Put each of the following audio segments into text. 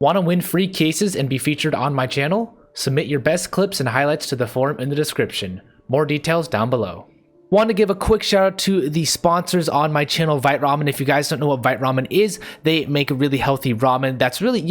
Want to win free cases and be featured on my channel? Submit your best clips and highlights to the form in the description. More details down below. Want to give a quick shout out to the sponsors on my channel, Vite Ramen. If you guys don't know what Vite Ramen is, they make a really healthy ramen that's really,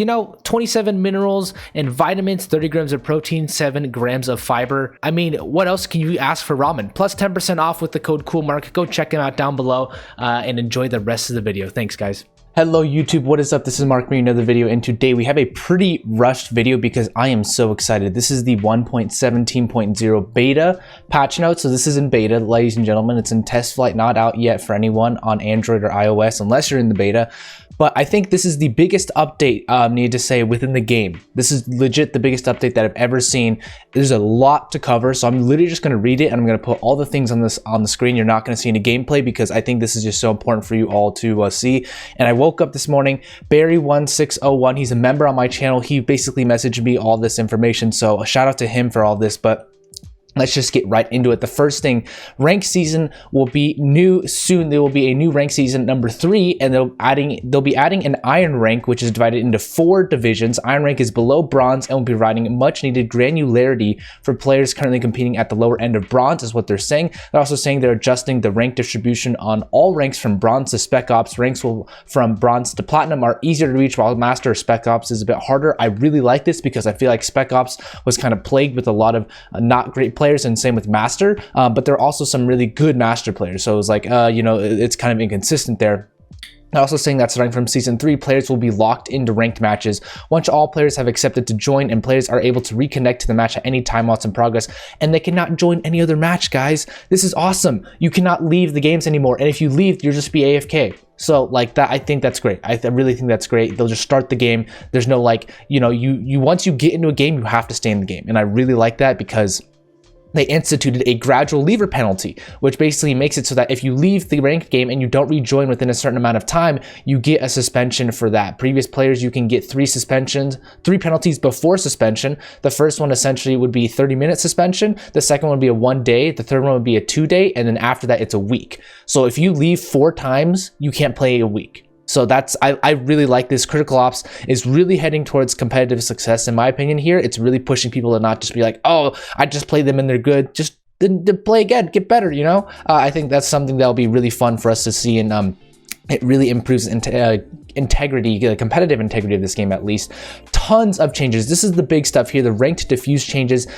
27 minerals and vitamins, 30 grams of protein, 7 grams of fiber. I mean, what else can you ask for ramen? Plus 10% off with the code Coolmark. Go check them out down below and enjoy the rest of the video. Thanks, guys. Hello YouTube, what is up? This is Mark bringing another video, and today we have a pretty rushed video because I am so excited. This is the 1.17.0 beta patch note. So this is in beta, ladies and gentlemen. It's in test flight, not out yet for anyone on Android or iOS unless you're in the beta. But I think this is the biggest update, need to say, within the game. This is legit the biggest update that I've ever seen. There's a lot to cover, so I'm literally just going to read it, and I'm going to put all the things on the screen. You're not going to see any gameplay because I think this is just so important for you all to see. And I woke up this morning, Barry1601, he's a member on my channel. He basically messaged me all this information, so a shout out to him for all this. But let's just get right into it. The first thing, rank season will be new soon. There will be a new rank season number 3, and they'll be adding an iron rank, which is divided into 4 divisions. Iron rank is below bronze and will be providing much needed granularity for players currently competing at the lower end of bronze, is what they're saying. They're also saying they're adjusting the rank distribution on all ranks from bronze to spec ops. Ranks from bronze to platinum are easier to reach, while master or spec ops is a bit harder. I really like this because I feel like spec ops was kind of plagued with a lot of not great players, and same with master, but there are also some really good master players, so it was like it's kind of inconsistent there. They're also saying that starting from season 3, players will be locked into ranked matches once all players have accepted to join, and players are able to reconnect to the match at any time while it's in progress, and they cannot join any other match, guys. This is awesome. You cannot leave the games anymore, and if you leave, you'll just be AFK. So like that, I think that's great. I really think that's great. They'll just start the game. There's no you once you get into a game, you have to stay in the game, and I really like that because they instituted a gradual leaver penalty, which basically makes it so that if you leave the ranked game and you don't rejoin within a certain amount of time, you get a suspension for that. Previous players, you can get 3 penalties before suspension. The first one essentially would be 30-minute suspension. The second one would be a 1 day. The third one would be a 2 day. And then after that, it's a week. So if you leave 4 times, you can't play a week. So I really like this. Critical Ops is really heading towards competitive success, in my opinion here. It's really pushing people to not just be like, oh, I just played them and they're good. Just play again, get better, I think that's something that'll be really fun for us to see, and it really improves integrity, the competitive integrity of this game at least. Tons of changes. This is the big stuff here. The ranked diffuse changes.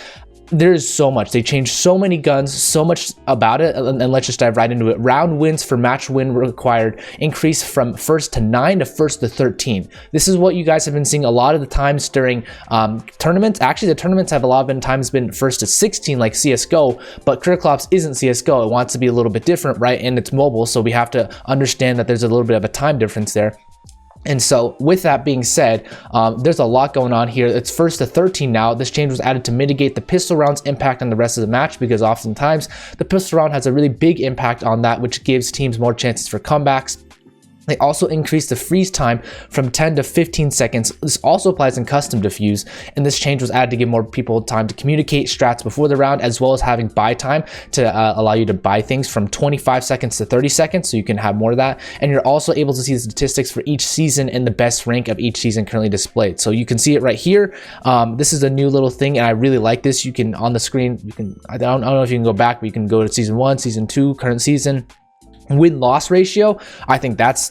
There's so much. They changed so many guns, so much about it, and let's just dive right into it. Round wins for match win required increase from 1st to 9 to 1st to 13. This is what you guys have been seeing a lot of the times during tournaments. Actually, the tournaments have a lot of times been 1st to 16 like CSGO, but Critical Ops isn't CSGO. It wants to be a little bit different, right? And it's mobile, so we have to understand that there's a little bit of a time difference there. And so with that being said, there's a lot going on here. It's 1st to 13 now. This change was added to mitigate the pistol round's impact on the rest of the match, because oftentimes the pistol round has a really big impact on that, which gives teams more chances for comebacks. They also increased the freeze time from 10 to 15 seconds. This also applies in custom diffuse, and this change was added to give more people time to communicate strats before the round, as well as having buy time to allow you to buy things from 25 seconds to 30 seconds, so you can have more of that. And you're also able to see the statistics for each season and the best rank of each season currently displayed. So you can see it right here. This is a new little thing, and I really like this. You can, on the screen, I don't know if you can go back, but you can go to season 1, season 2, current season. Win-loss ratio, I think that's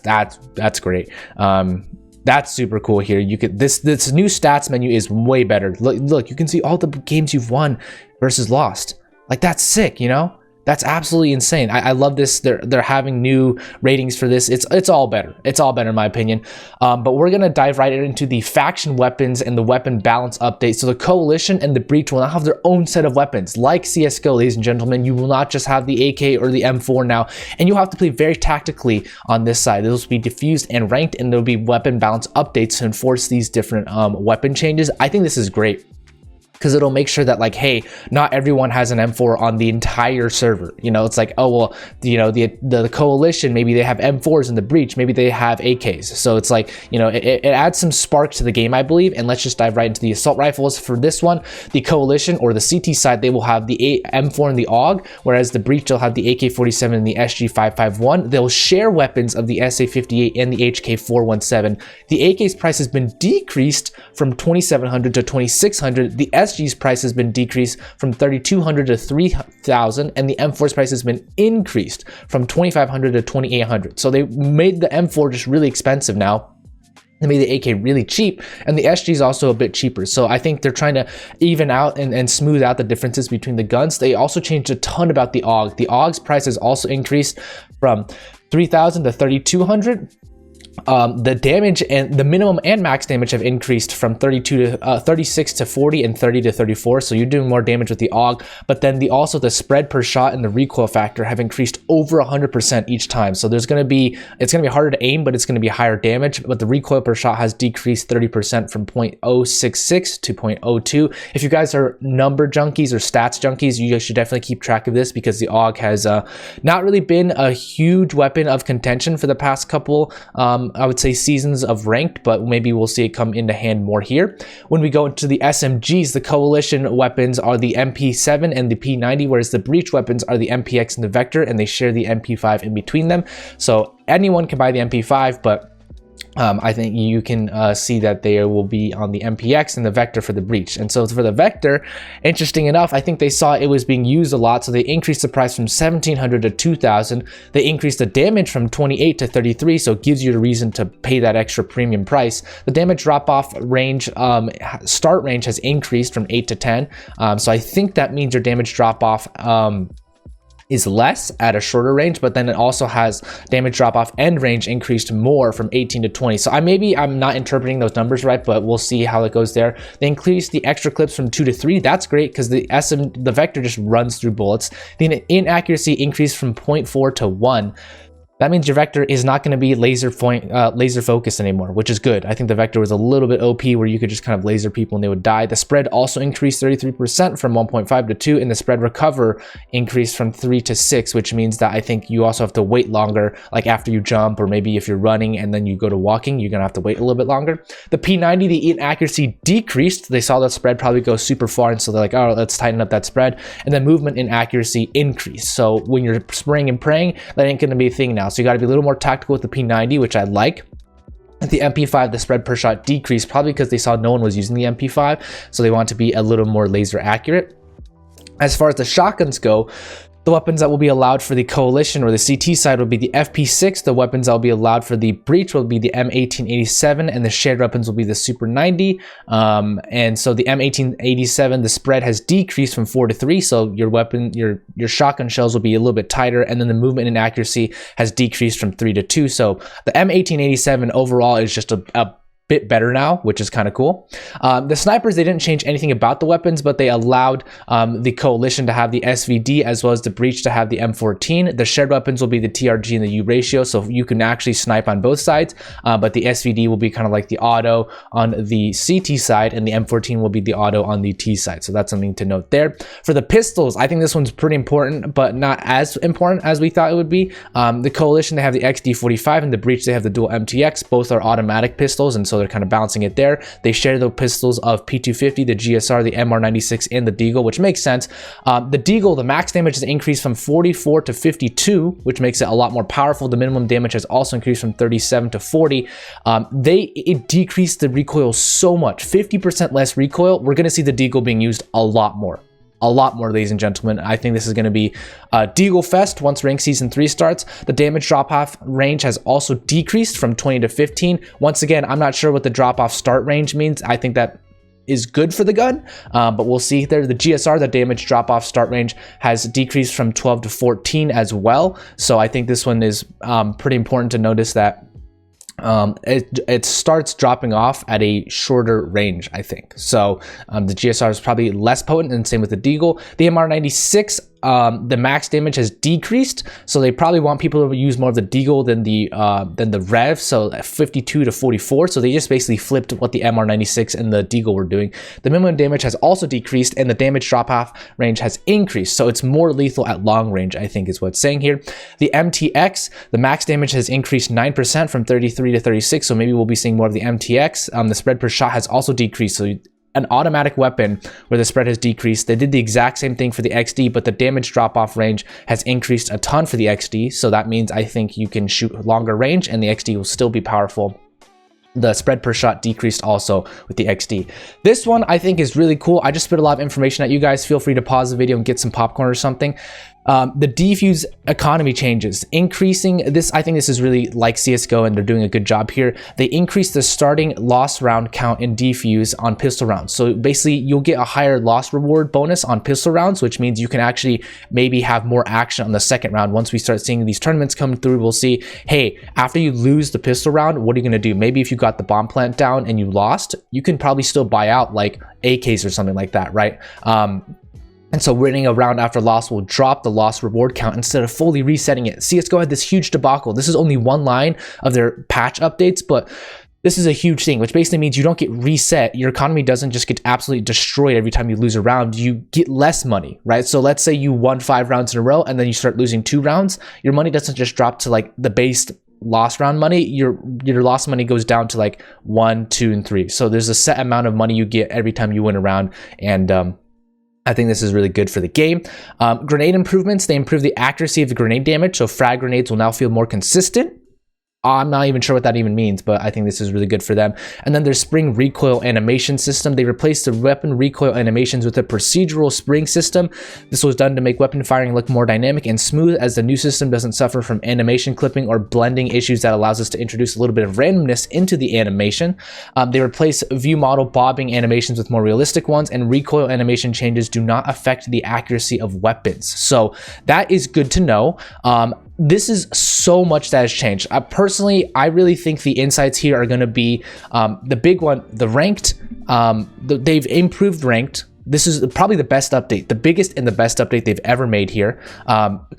great. That's super cool here. You could this new stats menu is way better. Look, you can see all the games you've won versus lost. Like, that's sick, That's absolutely insane. I love this. They're having new ratings for this. It's all better. It's all better in my opinion. But we're gonna dive right into the faction weapons and the weapon balance update. So the Coalition and the Breach will now have their own set of weapons. Like CSGO, ladies and gentlemen, you will not just have the AK or the M4 now, and you'll have to play very tactically on this side. Those will be diffused and ranked, and there'll be weapon balance updates to enforce these different weapon changes. I think this is great. because it'll make sure that like, hey, not everyone has an M4 on the entire server. You know, it's like, oh well, you know, the coalition, maybe they have M4s in the breach, maybe they have AKs. So it's like, you know, it adds some spark to the game, I believe. And let's just dive right into the assault rifles. For this one, the coalition or the CT side, they will have the M4 and the AUG, whereas the breach will have the AK-47 and the SG-551. They'll share weapons of the SA-58 and the HK-417. The AK's price has been decreased from 2,700 to 2,600. The SG's price has been decreased from 3,200 to 3,000, and the M4's price has been increased from 2,500 to 2,800. So they made the M4 just really expensive now. They made the AK really cheap, and the SG is also a bit cheaper. So I think they're trying to even out and smooth out the differences between the guns. They also changed a ton about the AUG. The AUG's price has also increased from 3,000 to 3,200. The damage and the minimum and max damage have increased from 32 to 36 to 40 and 30 to 34. So you're doing more damage with the AUG, but then also the spread per shot and the recoil factor have increased over 100% each time. So it's going to be harder to aim, but it's going to be higher damage. But the recoil per shot has decreased 30% from 0.066 to 0.02. If you guys are number junkies or stats junkies, you guys should definitely keep track of this, because the AUG has not really been a huge weapon of contention for the past couple I would say seasons of ranked, but maybe we'll see it come into hand more here. When we go into the SMGs, the coalition weapons are the MP7 and the P90, whereas the breach weapons are the MPX and the Vector, and they share the MP5 in between them. So anyone can buy the MP5, but I think you can see that they will be on the MPX and the Vector for the breach. And so for the Vector, interesting enough, I think they saw it was being used a lot, so they increased the price from 1,700 to 2,000. They increased the damage from 28 to 33, so it gives you a reason to pay that extra premium price. The damage drop-off range, start range has increased from 8 to 10. So I think that means your damage drop-off is less at a shorter range, but then it also has damage drop off end range increased more from 18 to 20. So I'm not interpreting those numbers right, but we'll see how it goes there. They increased the extra clips from 2 to 3. That's great, because the Vector just runs through bullets. The inaccuracy increased from 0.4 to 1. That means your Vector is not going to be laser focused anymore, which is good. I think the Vector was a little bit OP where you could just kind of laser people and they would die. The spread also increased 33% from 1.5 to 2, and the spread recover increased from 3 to 6, which means that I think you also have to wait longer, like after you jump, or maybe if you're running and then you go to walking, you're going to have to wait a little bit longer. The P90, the inaccuracy decreased. They saw that spread probably go super far, and so they're like, oh, let's tighten up that spread. And then movement inaccuracy increased. So when you're spraying and praying, that ain't going to be a thing now. So you got to be a little more tactical with the P90, which I like. At the MP5, the spread per shot decreased, probably because they saw no one was using the MP5, so they want to be a little more laser accurate. As far as the shotguns go, the weapons that will be allowed for the coalition or the CT side will be the FP6. The weapons that will be allowed for the breach will be the M1887, and the shared weapons will be the Super 90. And so the M1887, the spread has decreased from 4 to 3. So your shotgun shells will be a little bit tighter, and then the movement and accuracy has decreased from 3 to 2. So the M1887 overall is just a bit better now, which is kind of cool. The snipers, they didn't change anything about the weapons, but they allowed the coalition to have the SVD as well as the breach to have the M14. The shared weapons will be the TRG and the U ratio, so you can actually snipe on both sides, but the SVD will be kind of like the auto on the CT side, and the M14 will be the auto on the T side. So that's something to note there. For the pistols, I think this one's pretty important, but not as important as we thought it would be. The coalition, they have the XD45, and the breach, they have the dual MTX. Both are automatic pistols, and so they're kind of balancing it there. They share the pistols of P250, the GSR, the MR96, and the Deagle, which makes sense. The Deagle, the max damage has increased from 44 to 52, which makes it a lot more powerful. The minimum damage has also increased from 37 to 40. It decreased the recoil so much, 50% less recoil. We're going to see the Deagle being used a lot more, ladies and gentlemen. I think this is going to be Deagle Fest once Rank Season 3 starts. The damage drop-off range has also decreased from 20 to 15. Once again, I'm not sure what the drop-off start range means. I think that is good for the gun, but we'll see there. The GSR, the damage drop-off start range, has decreased from 12 to 14 as well. So I think this one is pretty important to notice that it starts dropping off at a shorter range, I think. So the GSR is probably less potent, and same with the Deagle. The MR96, the max damage has decreased, so they probably want people to use more of the deagle than the rev, so 52 to 44. So they just basically flipped what the MR96 and the deagle were doing. The minimum damage has also decreased, and the damage drop off range has increased, so it's more lethal at long range, I think is what's saying here. The MTX, the max damage has increased 9% from 33 to 36, so maybe we'll be seeing more of the MTX. The spread per shot has also decreased, so an automatic weapon where the spread has decreased. They did the exact same thing for the XD, but the damage drop-off range has increased a ton for the XD, so that means I think you can shoot longer range and the XD will still be powerful. The spread per shot decreased also with the XD. This one I think is really cool. I just spit a lot of information at you guys. Feel free to pause the video and get some popcorn or something. The defuse economy changes, increasing this. I think this is really like CSGO, and they're doing a good job here. They increase the starting loss round count in defuse on pistol rounds. So basically you'll get a higher loss reward bonus on pistol rounds, which means you can actually maybe have more action on the second round. Once we start seeing these tournaments come through, we'll see, hey, after you lose the pistol round, what are you going to do? Maybe if you got the bomb plant down and you lost, you can probably still buy out like AKs or something like that, right? And so winning a round after loss will drop the loss reward count instead of fully resetting it. CSGO had this huge debacle. This is only one line of their patch updates, but this is a huge thing, which basically means you don't get reset. Your economy doesn't just get absolutely destroyed every time you lose a round. You get less money, right? So let's say you won 5 rounds in a row and then you start losing 2 rounds. Your money doesn't just drop to like the base lost round money. Your lost money goes down to like 1, 2, and 3. So there's a set amount of money you get every time you win a round, and I think this is really good for the game. Grenade improvements, they improve the accuracy of the grenade damage, so frag grenades will now feel more consistent. I'm not even sure what that even means, but I think this is really good for them. And then their spring recoil animation system. They replaced the weapon recoil animations with a procedural spring system. This was done to make weapon firing look more dynamic and smooth, as the new system doesn't suffer from animation clipping or blending issues that allows us to introduce a little bit of randomness into the animation. They replace view model bobbing animations with more realistic ones, and recoil animation changes do not affect the accuracy of weapons. So that is good to know. This is so much that has changed. Personally, I really think the insights here are going to be the big one, the ranked. They've improved ranked. This is probably the best update, the biggest and the best update they've ever made here.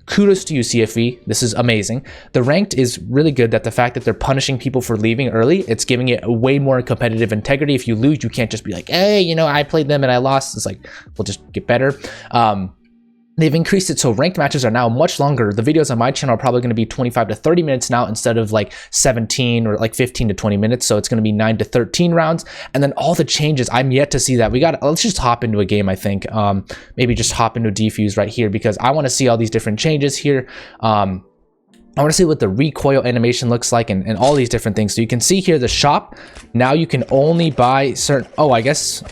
Kudos to you, CFE. This is amazing. The ranked is really good, that the fact that they're punishing people for leaving early, it's giving it a way more competitive integrity. If you lose, you can't just be like, hey, you know, I played them and I lost. It's like, we'll just get better. They've increased it so ranked matches are now much longer. The videos on my channel are probably going to be 25 to 30 minutes now instead of like 17 or like 15 to 20 minutes. So it's going to be 9 to 13 rounds. And then all the changes, I'm yet to see that. Let's just hop into a game, I think. Maybe just hop into defuse right here, because I want to see all these different changes here. I want to see what the recoil animation looks like, and all these different things. So you can see here the shop. Now you can only buy certain, I guess,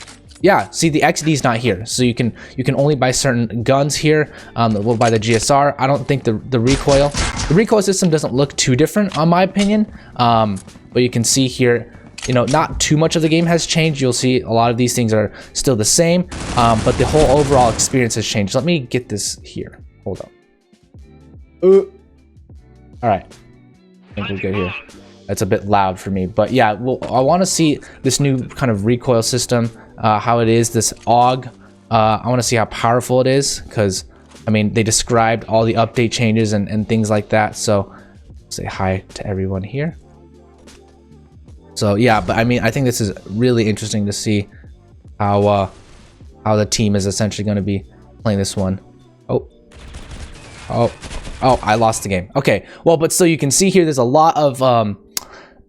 yeah, see the XD is not here, so you can only buy certain guns here. We'll buy the GSR. I don't think the recoil system doesn't look too different, on my opinion. But you can see here, you know, not too much of the game has changed. You'll see a lot of these things are still the same, but the whole overall experience has changed. Let me get this here. Hold on. All right, I think we're good here. That's a bit loud for me, but yeah, well, I want to see this new kind of recoil system. How it is, this AUG. I want to see how powerful it is, because I mean, they described all the update changes and things like that. So say hi to everyone here. So yeah, but I mean, I think this is really interesting to see how the team is essentially going to be playing this one. Oh, I lost the game. Okay, well, but still, you can see here there's a lot of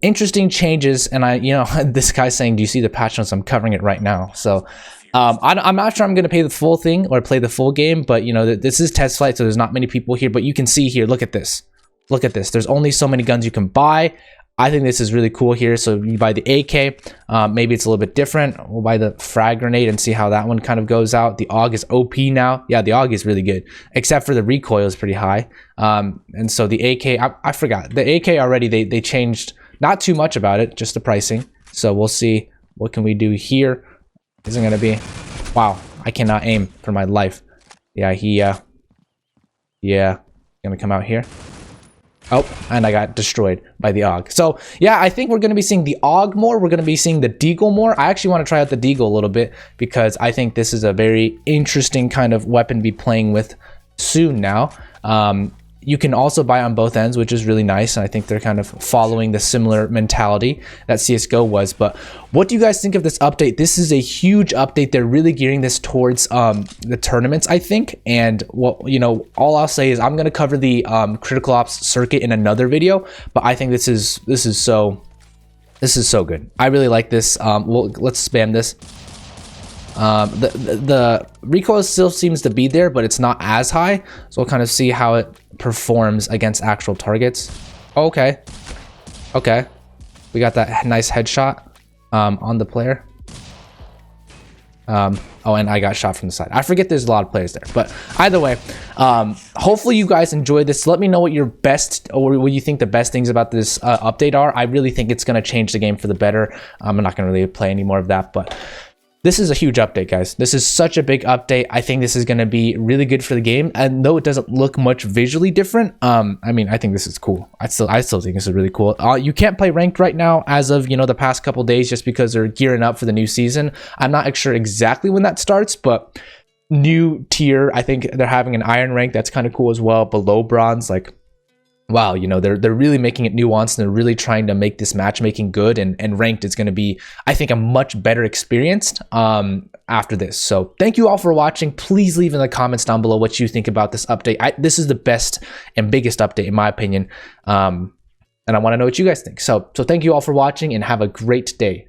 interesting changes, and this guy's saying, do you see the patch notes? I'm covering it right now. So I'm not sure I'm going to pay the full thing or play the full game, but you know, this is test flight, so there's not many people here. But you can see here, look at this. There's only so many guns you can buy. I think this is really cool here. So you buy the AK, maybe it's a little bit different. We'll buy the frag grenade and see how that one kind of goes out. The AUG is OP now. Yeah, the AUG is really good, except for the recoil is pretty high. And so the AK, I forgot. The AK already, they changed not too much about it, just the pricing. So we'll see what can we do here. Isn't gonna be, wow, I cannot aim for my life. Yeah, gonna come out here. Oh, and I got destroyed by the AUG. So yeah, I think we're going to be seeing the AUG more. We're going to be seeing the Deagle more. I actually want to try out the Deagle a little bit, because I think this is a very interesting kind of weapon to be playing with soon now. You can also buy on both ends, which is really nice. And I think they're kind of following the similar mentality that CSGO was. But what do you guys think of this update? This is a huge update. They're really gearing this towards the tournaments, I think. And what, you know, all I'll say is I'm going to cover the critical ops circuit in another video. But I think this is so good. I really like this. Well, let's spam this. The recoil still seems to be there, but it's not as high, so we'll kind of see how it performs against actual targets. Okay, we got that nice headshot on the player. Oh, and I got shot from the side. I forget there's a lot of players there, but either way, hopefully you guys enjoyed this. Let me know what your best, or what you think the best things about this update are. I really think it's going to change the game for the better. I'm not going to really play any more of that, but this is a huge update, guys. This is such a big update. I think this is going to be really good for the game. And though it doesn't look much visually different, I mean, I think this is cool. I still think this is really cool. You can't play ranked right now as of, you know, the past couple days, just because they're gearing up for the new season. I'm not sure exactly when that starts, but new tier, I think they're having an iron rank. That's kind of cool as well. Below bronze, like, wow, you know, they're really making it nuanced, and they're really trying to make this matchmaking good, and ranked is going to be, I think, a much better experience after this. So thank you all for watching. Please leave in the comments down below what you think about this update. This is the best and biggest update in my opinion, and I want to know what you guys think. So thank you all for watching, and have a great day.